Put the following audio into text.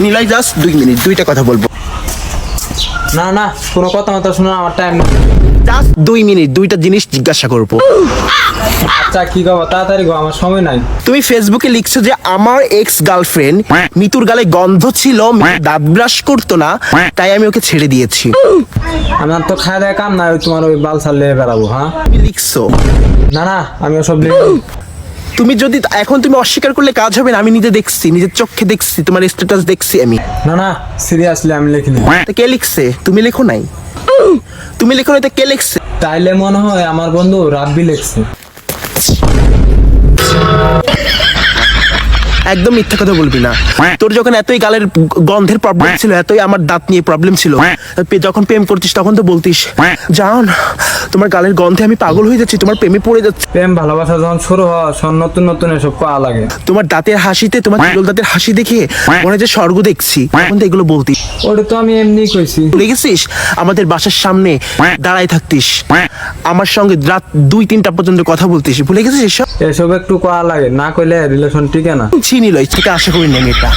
Niloy just 2 minute, দুইটা কথা বলবো। না না, কোনো কথা মতো শোনো, আমার টাইম নেই। জাস্ট 2 মিনিট, দুইটা জিনিস জিজ্ঞাসা করবো। আচ্ছা কি খবর, তাড়াতাড়ি গো, আমার সময় নাই। তুমি ফেসবুকে লিখছো যে আমার এক্স গার্লফ্রেন্ড মিতুর গালে গন্ধ ছিল, মিতু দাঁত ব্রাশ করতো না, তাই আমি ওকে ছেড়ে দিয়েছি। আমার তো খাওয়া দাওয়া কাম নাই, ওই তোমার ওই বাল ছাড়লে বেড়াবো। হ্যাঁ তুমি লিখছো। না না, আমি ওসব লিখি। তুমি যদি এখন তুমি অস্বীকার করলে কাজ হবে না, আমি নিজে দেখছি, নিজের চোখে দেখছি, তোমার স্ট্যাটাস দেখছি আমি। না না, সিরিয়াসলি আমি লিখিনি। তা কে লিখছে? তুমি লেখো নাই? তুমি লেখো নাই, তা কে লিখছে? তাইলে মনে হয় আমার বন্ধু রাব্বি লিখছে। একদম মিথ্যা কথা বলবি না। তোর যখন এতই গালের গন্ধের প্রবলেম ছিল, এতই আমার দাঁত নিয়ে প্রবলেম ছিল, যখন প্রেম করতিস তখন তো বলতিস জান তোমার গালের গন্ধে আমি পাগল হয়ে যাচ্ছি, তোমার প্রেমে পড়ে যাচ্ছি। প্রেম ভালোবাসা যখন শুরু হয়, নতুন নতুন এসব করা লাগে। তোমার দাঁতের হাসিতে, তোমার চিরল দাঁতের হাসি দেখে মনে হয় যে স্বর্গ দেখছি, তখন তো এগুলো বলতিস। ওটা তো আমি এমনি কইছি। ভুলে গেছিস? আমাদের বাসার সামনে দাঁড়াই থাকতিস, আমার সঙ্গে রাত 2-3টা পর্যন্ত কথা বলতিস, ভুলে গেছিস এসব? এসব একটু করা লাগে, না কইলে রিলেশন টিকে না। চিনি লই থেকে আশা করি না এটা।